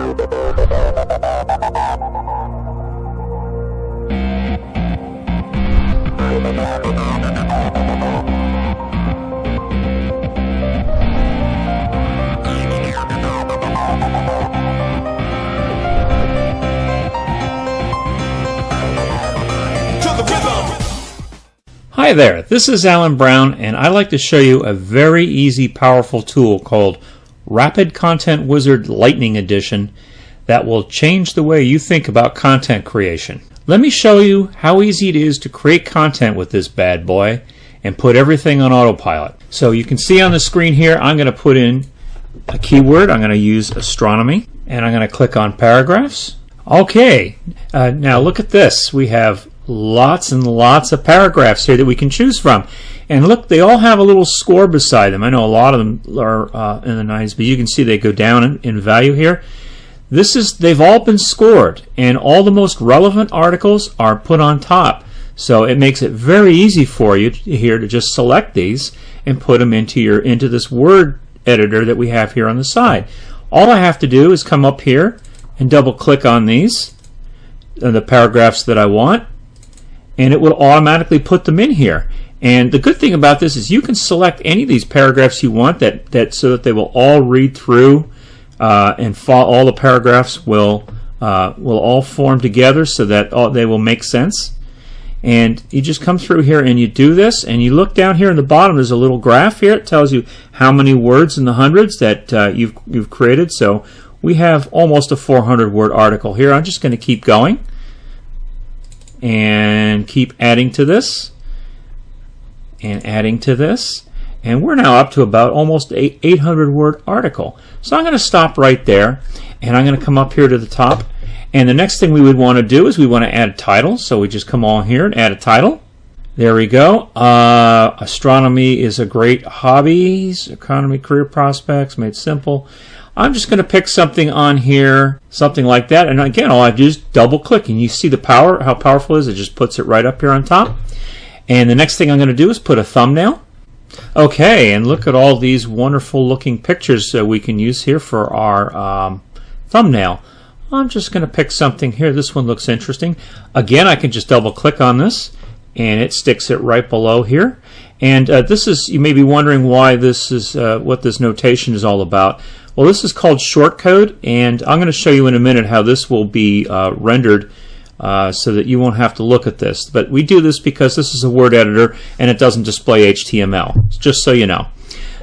Hi there, this is Alan Brown, and I'd like to show you a very easy, powerful tool called Rapid Content Wizard Lightning Edition that will change the way you think about content creation. Let me show you how easy it is to create content with this bad boy and put everything on autopilot. So you can see on the screen here, I'm going to put in a keyword. I'm going to use astronomy, and I'm going to click on paragraphs. Okay, now look at this. We have lots and lots of paragraphs here that we can choose from, and look, they all have a little score beside them. I know a lot of them are in the 90s, but you can see they go down in value here. They've all been scored, and all the most relevant articles are put on top, so it makes it very easy for you here to just select these and put them into this word editor that we have here on the side. All I have to do is come up here and double click on these, the paragraphs that I want, and it will automatically put them in here. And the good thing about this is you can select any of these paragraphs you want so that they will all read through and all the paragraphs will all form together so that they will make sense. And you just come through here and you do this, and you look down here in the bottom, there's a little graph here. It tells you how many words in the hundreds that you've created. So we have almost a 400-word article here. I'm just going to keep going and keep adding to this and adding to this, and we're now up to about almost an 800-word article. So I'm going to stop right there, and I'm going to come up here to the top, and the next thing we would want to do is we want to add a title. So we just come on here and add a title. There we go. Astronomy is a great hobby. Economy, career prospects, made simple. I'm just going to pick something on here, something like that. And again, all I do is double click, and you see how powerful it is. It just puts it right up here on top. And the next thing I'm going to do is put a thumbnail. Okay, and look at all these wonderful looking pictures that we can use here for our thumbnail. I'm just going to pick something here. This one looks interesting. Again, I can just double click on this, and it sticks it right below here. And you may be wondering why this is what this notation is all about. Well, this is called shortcode, and I'm going to show you in a minute how this will be rendered so that you won't have to look at this. But we do this because this is a word editor and it doesn't display HTML, just so you know.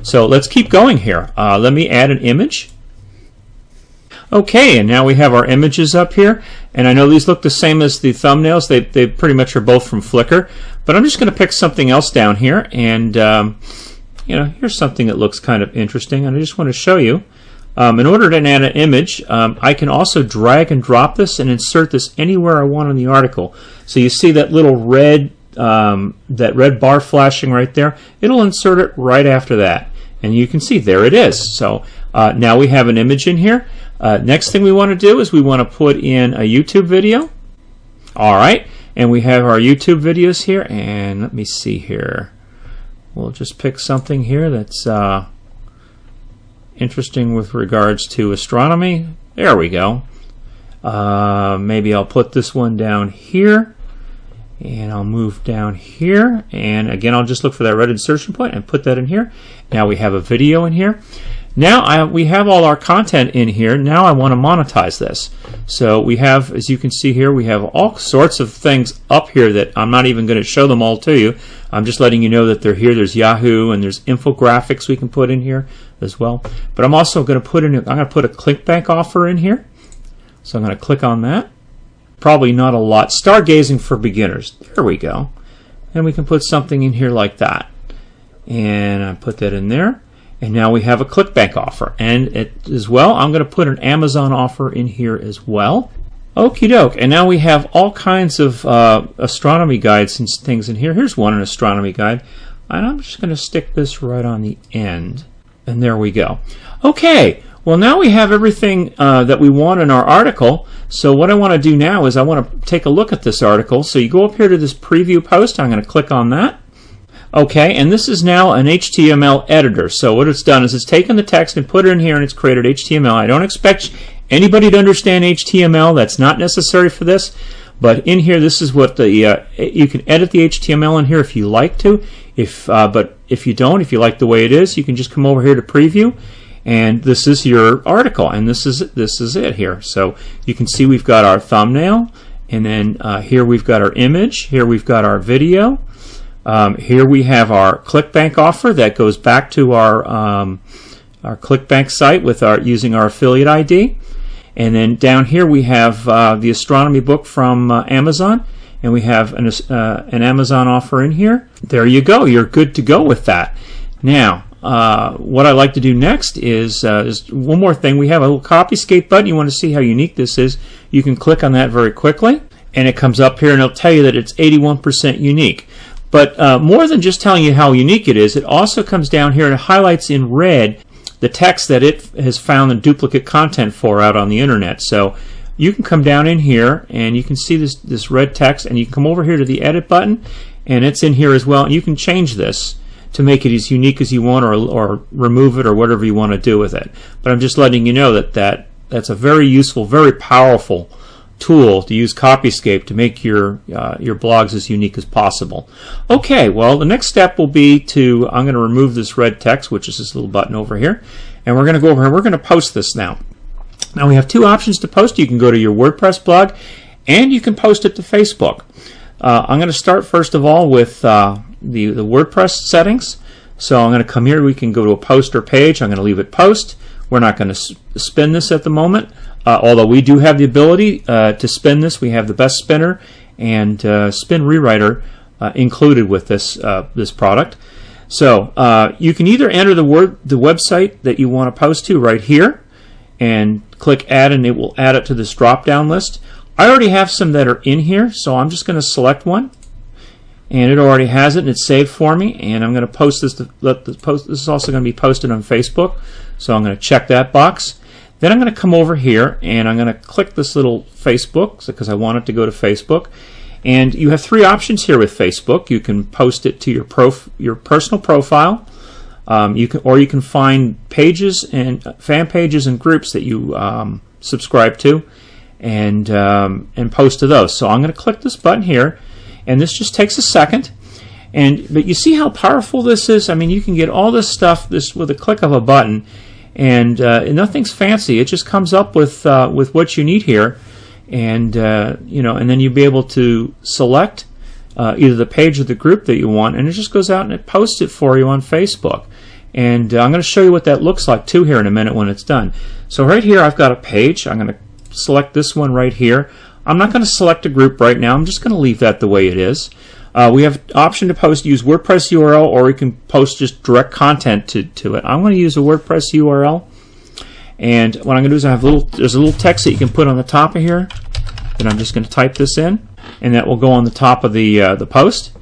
So let's keep going here. Let me add an image. Okay, and now we have our images up here, and I know these look the same as the thumbnails. They pretty much are both from Flickr, but I'm just going to pick something else down here, and here's something that looks kind of interesting, and I just want to show you. In order to add an image, I can also drag and drop this and insert this anywhere I want in the article. So you see that little red bar flashing right there? It'll insert it right after that. And you can see there it is. So now we have an image in here. Next thing we want to do is we want to put in a YouTube video. Alright, and we have our YouTube videos here, and let me see here. We'll just pick something here that's interesting with regards to astronomy. There we go. Maybe I'll put this one down here, and I'll move down here, and again I'll just look for that red insertion point and put that in here. Now we have a video in here. Now we have all our content in here. Now I want to monetize this. So we have, as you can see here, we have all sorts of things up here that I'm not even going to show them all to you. I'm just letting you know that they're here. There's Yahoo, and there's infographics we can put in here as well. But I'm also going to put in, I'm going to put a ClickBank offer in here. So I'm going to click on that. Probably not a lot. Stargazing for beginners. There we go. And we can put something in here like that. And I put that in there. And now we have a ClickBank offer. And as well, I'm going to put an Amazon offer in here as well. Okie doke. And now we have all kinds of astronomy guides and things in here. Here's one, an astronomy guide. And I'm just going to stick this right on the end. And there we go. Okay. Well, now we have everything that we want in our article. So what I want to do now is I want to take a look at this article. So you go up here to this preview post. I'm going to click on that. Okay, and this is now an HTML editor. So what it's done is it's taken the text and put it in here, and it's created HTML. I don't expect anybody to understand HTML. That's not necessary for this. But in here, this is what the you can edit the HTML in here if you like to. But if you don't, if you like the way it is, you can just come over here to preview, and this is your article, and this is it here. So you can see we've got our thumbnail, and then here we've got our image. Here we've got our video. Here we have our ClickBank offer that goes back to our ClickBank site with using our affiliate ID. And then down here we have the astronomy book from Amazon, and we have an Amazon offer in here. There you go. You're good to go with that. Now, what I like to do next is one more thing. We have a little Copyscape button. You want to see how unique this is. You can click on that very quickly, and it comes up here, and it'll tell you that it's 81% unique. But more than just telling you how unique it is, it also comes down here and it highlights in red the text that it has found the duplicate content for out on the internet. So you can come down in here and you can see this red text, and you can come over here to the edit button, and it's in here as well, and you can change this to make it as unique as you want, or remove it, or whatever you want to do with it. But I'm just letting you know that's a very useful, very powerful tool to use Copyscape to make your blogs as unique as possible. Okay, well, the next step will be I'm going to remove this red text, which is this little button over here, and we're going to go over here and we're going to post this now. Now we have two options to post. You can go to your WordPress blog, and you can post it to Facebook. I'm going to start first of all with the WordPress settings. So I'm going to come here. We can go to a post or page. I'm going to leave it post. We're not going to spin this at the moment. Although we do have the ability to spin this. We have the best spinner and spin rewriter included with this product. So you can either enter the website that you want to post to right here and click add, and it will add it to this drop down list. I already have some that are in here, so I'm just going to select one, and it already has it, and it's saved for me, and I'm going to post this this is also going to be posted on Facebook, so I'm going to check that box. Then I'm going to come over here and I'm going to click this little Facebook because I want it to go to Facebook. And you have three options here with Facebook. You can post it to your personal profile. You can find pages and fan pages and groups that you subscribe to, and post to those. So I'm going to click this button here, and this just takes a second. But you see how powerful this is? I mean, you can get all this stuff with a click of a button. And nothing's fancy. It just comes up with what you need here, and and then you'll be able to select either the page or the group that you want, and it just goes out and it posts it for you on Facebook. And I'm going to show you what that looks like too here in a minute when it's done. So right here I've got a page. I'm going to select this one right here. I'm not going to select a group right now. I'm just going to leave that the way it is. We have option to use WordPress URL, or we can post just direct content to it. I'm going to use a WordPress URL, and what I'm going to do is there's a little text that you can put on the top of here, and I'm just going to type this in, and that will go on the top of the post.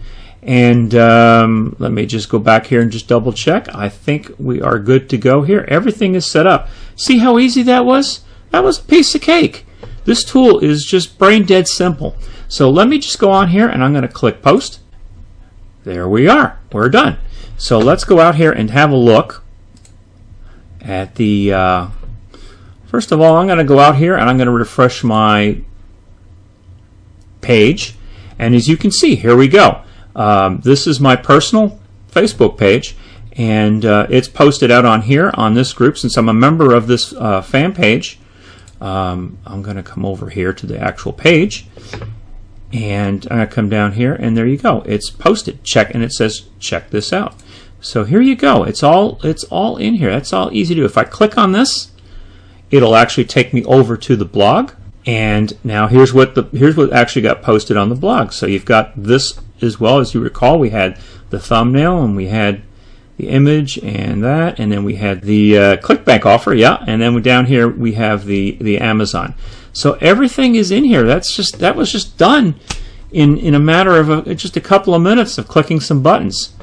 And let me just go back here and just double check. I think we are good to go here. Everything is set up. See how easy that was? That was a piece of cake. This tool is just brain dead simple. So let me just go on here, and I'm going to click post. There we are. We're done. So let's go out here and have a look at the first of all, I'm going to go out here and I'm going to refresh my page, and as you can see, here we go. This is my personal Facebook page, and it's posted out on here on this group. Since I'm a member of this fan page, I'm going to come over here to the actual page, and I'm going to come down here, and there you go. It's posted. Check, and it says check this out. So here you go. It's all in here. That's all easy to do. If I click on this, it'll actually take me over to the blog. And now here's what actually got posted on the blog. So you've got this as well. As you recall, we had the thumbnail, and we had the image, and that, and then we had the ClickBank offer, yeah, and then down here we have the Amazon. So everything is in here. That was just done in a matter of just a couple of minutes of clicking some buttons.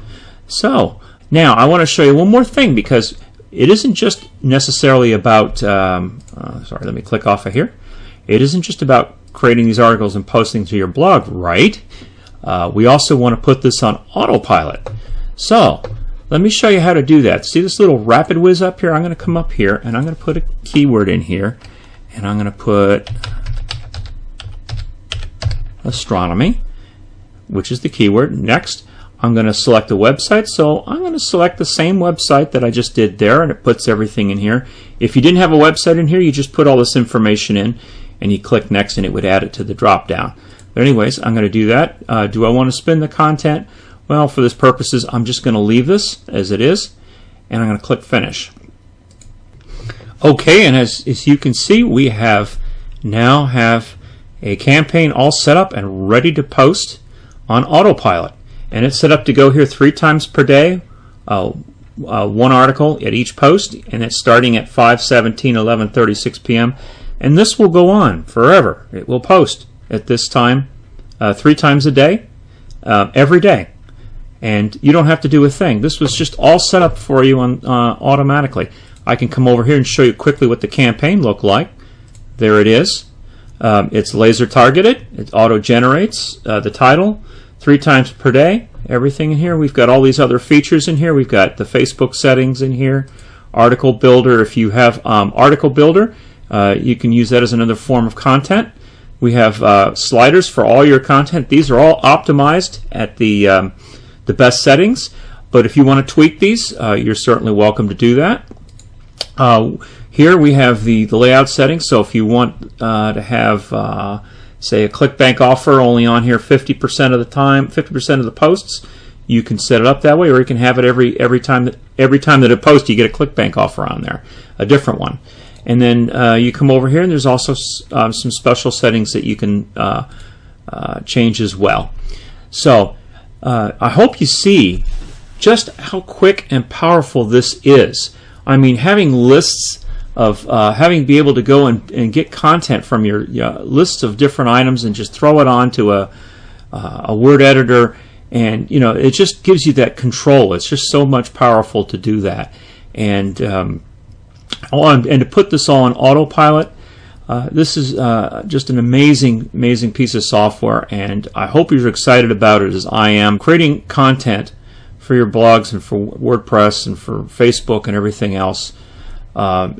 So now I want to show you one more thing, because it isn't just necessarily about sorry, let me click off of here. It isn't just about creating these articles and posting to your blog, right? We also want to put this on autopilot. So let me show you how to do that. See this little rapid whiz up here? I'm going to come up here and I'm going to put a keyword in here, and I'm going to put astronomy, which is the keyword. Next, I'm going to select the website, so I'm going to select the same website that I just did there, and it puts everything in here. If you didn't have a website in here, you just put all this information in, and you click next, and it would add it to the drop down. But anyways, I'm going to do that. Do I want to spin the content? Well, for this purposes, I'm just going to leave this as it is, and I'm going to click finish. Okay, and as you can see, we now have a campaign all set up and ready to post on autopilot. And it's set up to go here 3 times per day, one article at each post, and it's starting at 5:17, 11:36 p.m. And this will go on forever. It will post at this time 3 times a day, every day. And you don't have to do a thing. This was just all set up for you automatically. I can come over here and show you quickly what the campaign looked like. There it is. It's laser targeted. It auto generates the title 3 times per day. Everything in here. We've got all these other features in here. We've got the Facebook settings in here. Article Builder. If you have Article Builder, you can use that as another form of content. We have sliders for all your content. These are all optimized at the best settings. But if you want to tweak these, you're certainly welcome to do that. Here we have the layout settings. So if you want to have say a ClickBank offer only on here 50% of the time, 50% of the posts, you can set it up that way, or you can have it every time that it posts, you get a ClickBank offer on there, a different one. And then you come over here, and there's also some special settings that you can change as well. So I hope you see just how quick and powerful this is. I mean, having lists of be able to go and get content from your lists of different items and just throw it onto a word editor, and it just gives you that control. It's just so much powerful to do that, and to put this all on autopilot. This is just an amazing piece of software, and I hope you're excited about it as I am. Creating content for your blogs and for WordPress and for Facebook and everything else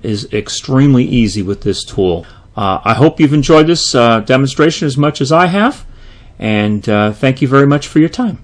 is extremely easy with this tool. I hope you've enjoyed this demonstration as much as I have, and thank you very much for your time.